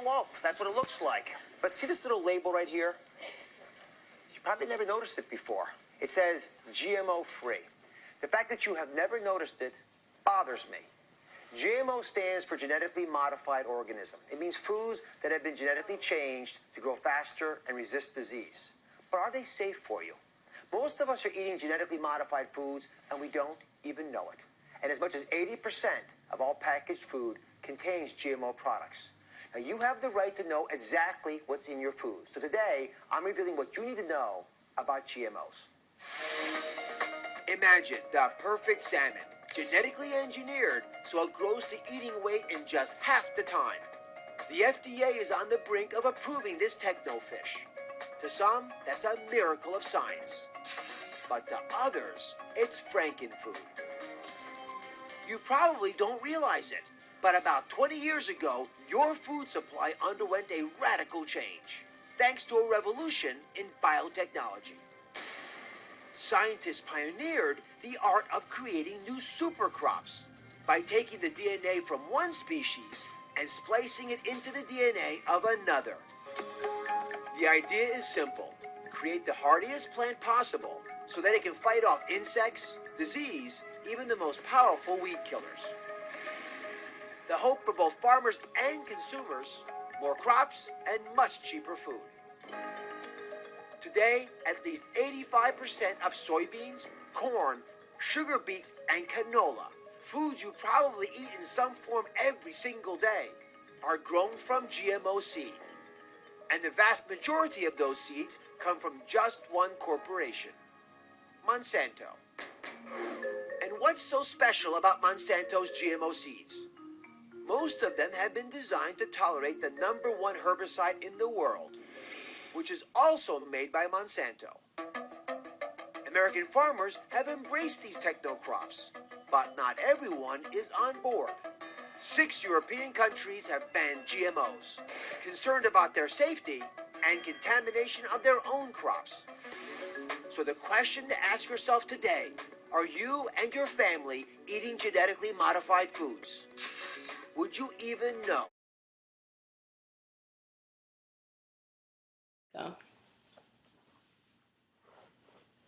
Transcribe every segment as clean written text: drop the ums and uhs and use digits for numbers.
loaf. That's what it looks like. But see this little label right here? You probably never noticed it before. It says GMO-free. The fact that you have never noticed it bothers me. GMO stands for genetically modified organism. It means foods that have been genetically changed to grow faster and resist disease. But are they safe for you? Most of us are eating genetically modified foods and we don't even know it. And as much as 80% of all packaged food contains GMO products. Now you have the right to know exactly what's in your food. So today, I'm revealing what you need to know about GMOs. Imagine the perfect salmon, genetically engineered so it grows to eating weight in just half the time. The FDA is on the brink of approving this techno-fish. To some, that's a miracle of science. But to others, it's frankenfood. You probably don't realize it, but about 20 years ago, your food supply underwent a radical change, thanks to a revolution in biotechnology. Scientists pioneered the art of creating new supercrops by taking the DNA from one species and splicing it into the DNA of another. The idea is simple. Create the hardiest plant possible so that it can fight off insects, disease, even the most powerful weed killers. The hope for both farmers and consumers, more crops and much cheaper food. Today, at least 85% of soybeans, corn, sugar beets, and canola, foods you probably eat in some form every single day, are grown from GMO seed. And the vast majority of those seeds come from just one corporation, Monsanto. And what's so special about Monsanto's GMO seeds? Most of them have been designed to tolerate the #1 herbicide in the world, which is also made by Monsanto. American farmers have embraced these techno-crops, but not everyone is on board. 6 European countries have banned GMOs, concerned about their safety and contamination of their own crops. So the question to ask yourself today, are you and your family eating genetically modified foods? Would you even know?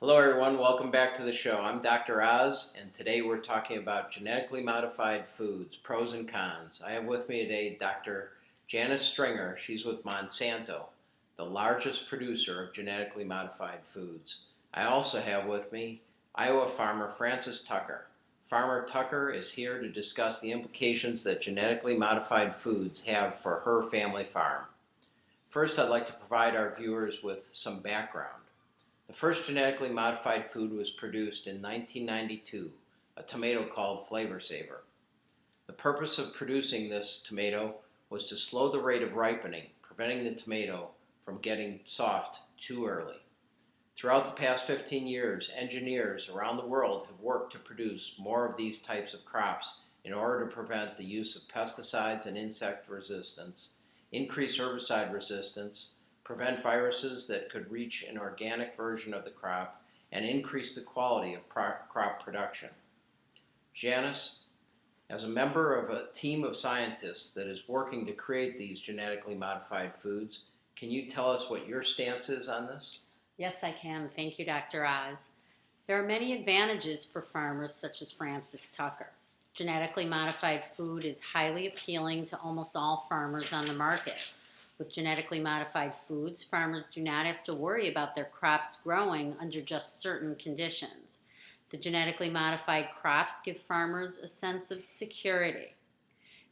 Hello everyone, welcome back to the show. I'm Dr. Oz, and today we're talking about genetically modified foods, pros and cons. I have with me today Dr. Janice Stringer. She's with Monsanto, the largest producer of genetically modified foods. I also have with me Iowa farmer Francis Tucker. Farmer Tucker is here to discuss the implications that genetically modified foods have for her family farm. First, I'd like to provide our viewers with some background. The first genetically modified food was produced in 1992, a tomato called Flavor Saver. The purpose of producing this tomato was to slow the rate of ripening, preventing the tomato from getting soft too early. Throughout the past 15 years, engineers around the world have worked to produce more of these types of crops in order to prevent the use of pesticides and insect resistance, increase herbicide resistance, prevent viruses that could reach an organic version of the crop, and increase the quality of crop production. Janice, as a member of a team of scientists that is working to create these genetically modified foods, can you tell us what your stance is on this? Yes, I can. Thank you, Dr. Oz. There are many advantages for farmers such as Francis Tucker. Genetically modified food is highly appealing to almost all farmers on the market. With genetically modified foods, farmers do not have to worry about their crops growing under just certain conditions. The genetically modified crops give farmers a sense of security.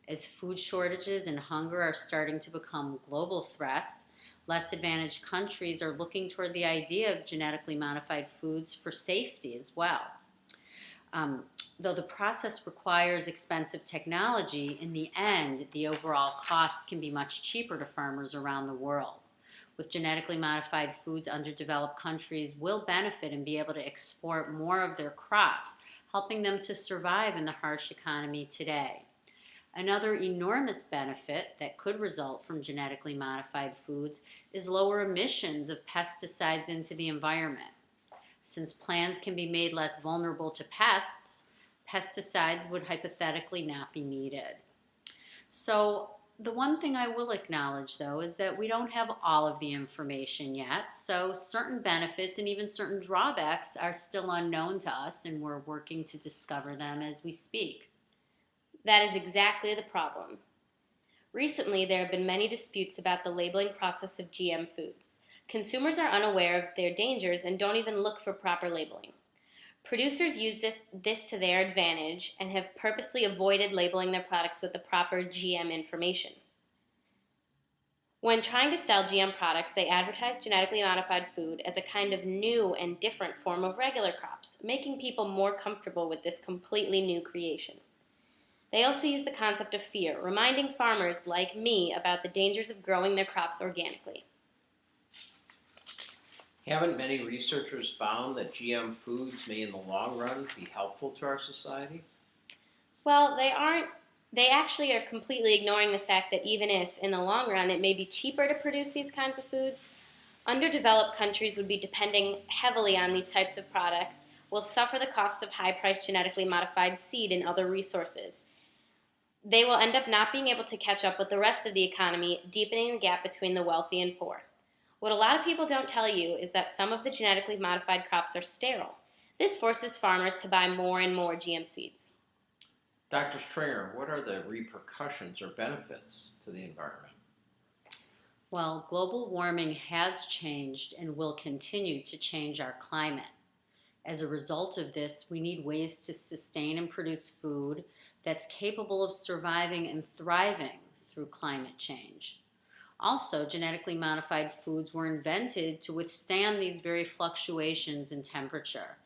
As food shortages and hunger are starting to become global threats, less advantaged countries are looking toward the idea of genetically modified foods for safety as well. Though the process requires expensive technology, in the end, the overall cost can be much cheaper to farmers around the world. With genetically modified foods, underdeveloped countries will benefit and be able to export more of their crops, helping them to survive in the harsh economy today. Another enormous benefit that could result from genetically modified foods is lower emissions of pesticides into the environment. Since plants can be made less vulnerable to pests, pesticides would hypothetically not be needed. So The one thing I will acknowledge, though, is that we don't have all of the information yet, so certain benefits and even certain drawbacks are still unknown to us, and we're working to discover them as we speak. That is exactly the problem. Recently, there have been many disputes about the labeling process of GM foods. Consumers are unaware of their dangers and don't even look for proper labeling. Producers use this to their advantage and have purposely avoided labeling their products with the proper GM information. When trying to sell GM products, they advertise genetically modified food as a kind of new and different form of regular crops, making people more comfortable with this completely new creation. They also use the concept of fear, reminding farmers like me about the dangers of growing their crops organically. Haven't many researchers found that GM foods may in the long run be helpful to our society? Well, they actually are completely ignoring the fact that even if, in the long run, it may be cheaper to produce these kinds of foods, underdeveloped countries would be depending heavily on these types of products, will suffer the costs of high-priced genetically modified seed and other resources. They will end up not being able to catch up with the rest of the economy, deepening the gap between the wealthy and poor. What a lot of people don't tell you is that some of the genetically modified crops are sterile. This forces farmers to buy more and more GM seeds. Dr. Stringer, what are the repercussions or benefits to the environment? Well, global warming has changed and will continue to change our climate. As a result of this, we need ways to sustain and produce food that's capable of surviving and thriving through climate change. Also, genetically modified foods were invented to withstand these very fluctuations in temperature.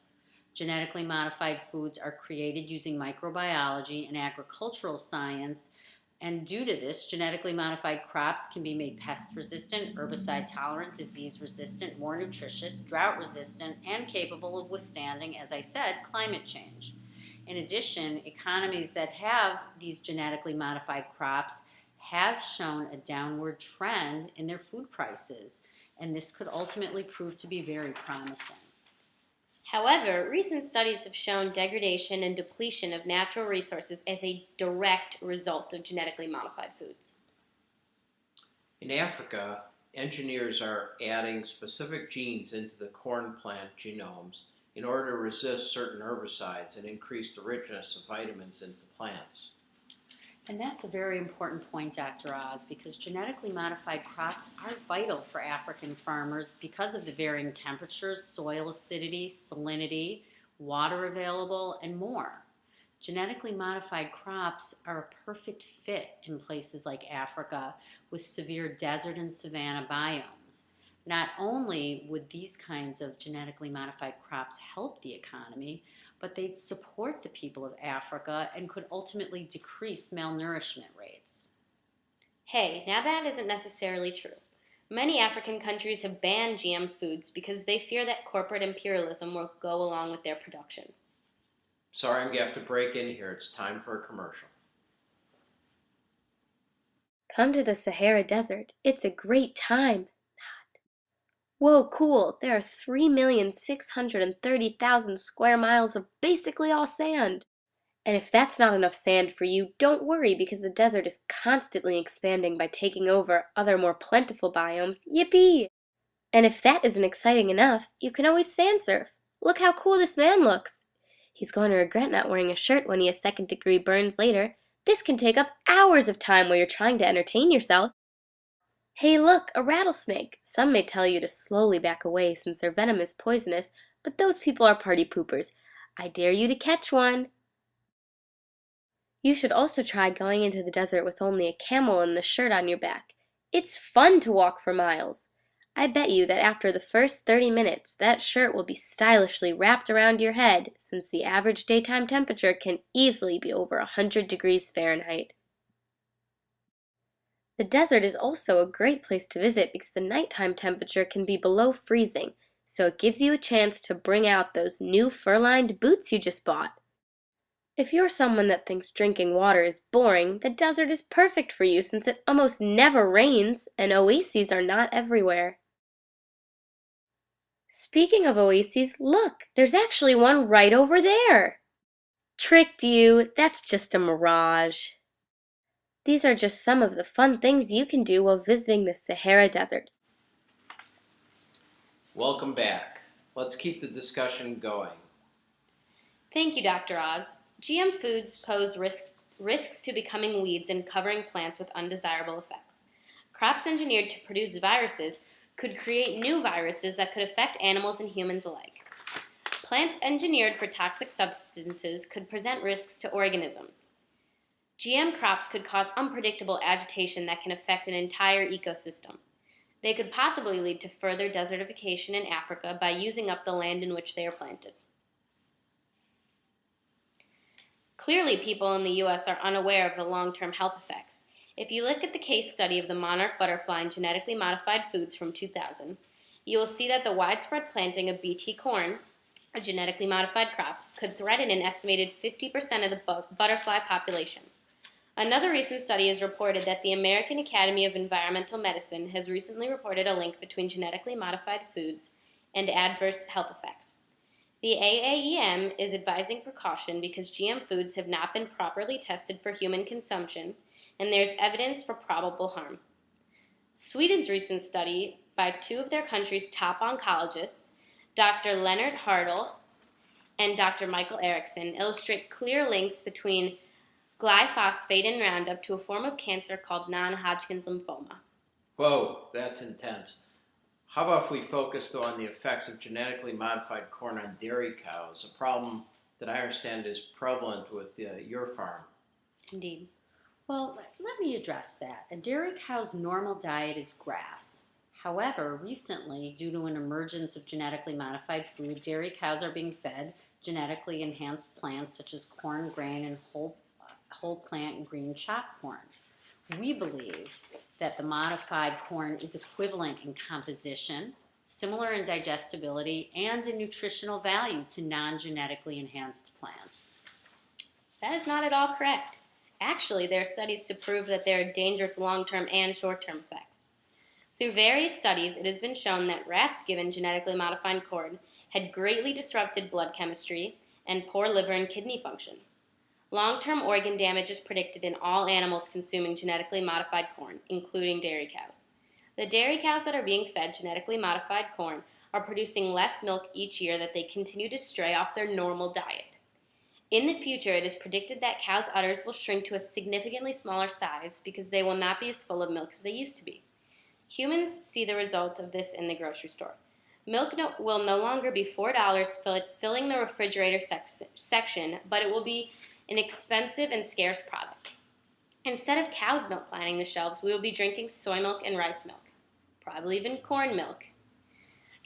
Genetically modified foods are created using microbiology and agricultural science, and due to this, genetically modified crops can be made pest resistant, herbicide tolerant, disease resistant, more nutritious, drought resistant, and capable of withstanding, as I said, climate change. In addition, economies that have these genetically modified crops have shown a downward trend in their food prices, and this could ultimately prove to be very promising. However, recent studies have shown degradation and depletion of natural resources as a direct result of genetically modified foods. In Africa, engineers are adding specific genes into the corn plant genomes in order to resist certain herbicides and increase the richness of vitamins in the plants. And that's a very important point, Dr. Oz, because genetically modified crops are vital for African farmers because of the varying temperatures, soil acidity, salinity, water available, and more. Genetically modified crops are a perfect fit in places like Africa with severe desert and savanna biomes. Not only would these kinds of genetically modified crops help the economy, but they'd support the people of Africa and could ultimately decrease malnourishment rates. Hey, now that isn't necessarily true. Many African countries have banned GM foods because they fear that corporate imperialism will go along with their production. Sorry, I'm going to have to break in here. It's time for a commercial. Come to the Sahara Desert. It's a great time. Whoa, cool. There are 3,630,000 square miles of basically all sand. And if that's not enough sand for you, don't worry because the desert is constantly expanding by taking over other more plentiful biomes. Yippee! And if that isn't exciting enough, you can always sand surf. Look how cool this man looks. He's going to regret not wearing a shirt when he has second-degree burns later. This can take up hours of time while you're trying to entertain yourself. Hey look, a rattlesnake! Some may tell you to slowly back away since their venom is poisonous, but those people are party poopers. I dare you to catch one! You should also try going into the desert with only a camel and the shirt on your back. It's fun to walk for miles. I bet you that after the first 30 minutes, that shirt will be stylishly wrapped around your head since the average daytime temperature can easily be over 100 degrees Fahrenheit. The desert is also a great place to visit because the nighttime temperature can be below freezing, so it gives you a chance to bring out those new fur-lined boots you just bought. If you're someone that thinks drinking water is boring, the desert is perfect for you since it almost never rains and oases are not everywhere. Speaking of oases, look, there's actually one right over there. Tricked you, that's just a mirage. These are just some of the fun things you can do while visiting the Sahara Desert. Welcome back. Let's keep the discussion going. Thank you, Dr. Oz. GM foods pose risks to becoming weeds and covering plants with undesirable effects. Crops engineered to produce viruses could create new viruses that could affect animals and humans alike. Plants engineered for toxic substances could present risks to organisms. GM crops could cause unpredictable agitation that can affect an entire ecosystem. They could possibly lead to further desertification in Africa by using up the land in which they are planted. Clearly, people in the U.S. are unaware of the long-term health effects. If you look at the case study of the monarch butterfly and genetically modified foods from 2000, you will see that the widespread planting of Bt corn, a genetically modified crop, could threaten an estimated 50% of the butterfly population. Another recent study has reported that the American Academy of Environmental Medicine has recently reported a link between genetically modified foods and adverse health effects. The AAEM is advising precaution because GM foods have not been properly tested for human consumption, and there's evidence for probable harm. Sweden's recent study by two of their country's top oncologists, Dr. Leonard Hartl and Dr. Michael Erickson, illustrate clear links between glyphosate and Roundup to a form of cancer called non-Hodgkin's lymphoma. Whoa, that's intense. How about if we focused on the effects of genetically modified corn on dairy cows, a problem that I understand is prevalent with your farm? Indeed. Well, let me address that. A dairy cow's normal diet is grass. However, recently, due to an emergence of genetically modified food, dairy cows are being fed genetically enhanced plants such as corn, grain, and whole plant green chopped corn. We believe that the modified corn is equivalent in composition, similar in digestibility, and in nutritional value to non-genetically enhanced plants. That is not at all correct. Actually, there are studies to prove that there are dangerous long-term and short-term effects. Through various studies, it has been shown that rats given genetically modified corn had greatly disrupted blood chemistry and poor liver and kidney function. Long-term organ damage is predicted in all animals consuming genetically modified corn, including dairy cows. The dairy cows that are being fed genetically modified corn are producing less milk each year that they continue to stray off their normal diet. In the future, it is predicted that cows' udders will shrink to a significantly smaller size because they will not be as full of milk as they used to be. Humans see the result of this in the grocery store. Milk will no longer be $4 filling the refrigerator section, but it will be an expensive and scarce product. Instead of cow's milk lining the shelves, we will be drinking soy milk and rice milk, probably even corn milk.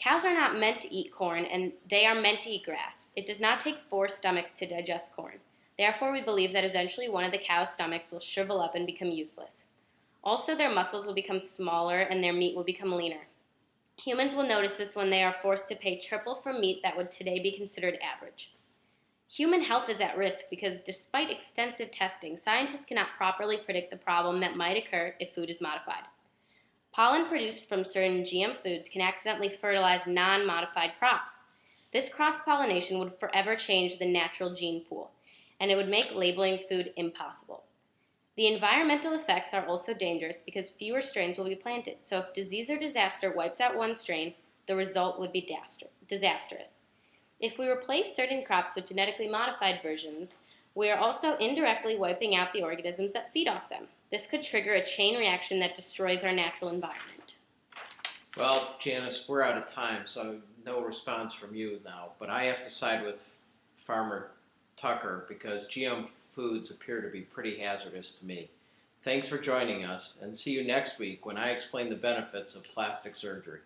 Cows are not meant to eat corn, and they are meant to eat grass. It does not take 4 stomachs to digest corn. Therefore, we believe that eventually one of the cow's stomachs will shrivel up and become useless. Also, their muscles will become smaller and their meat will become leaner. Humans will notice this when they are forced to pay triple for meat that would today be considered average. Human health is at risk because despite extensive testing, scientists cannot properly predict the problem that might occur if food is modified. Pollen produced from certain GM foods can accidentally fertilize non-modified crops. This cross-pollination would forever change the natural gene pool, and it would make labeling food impossible. The environmental effects are also dangerous because fewer strains will be planted, so if disease or disaster wipes out one strain, the result would be disastrous. If we replace certain crops with genetically modified versions, we are also indirectly wiping out the organisms that feed off them. This could trigger a chain reaction that destroys our natural environment. Well, Janice, we're out of time, so no response from you now. But I have to side with Farmer Tucker because GM foods appear to be pretty hazardous to me. Thanks for joining us, and see you next week when I explain the benefits of plastic surgery.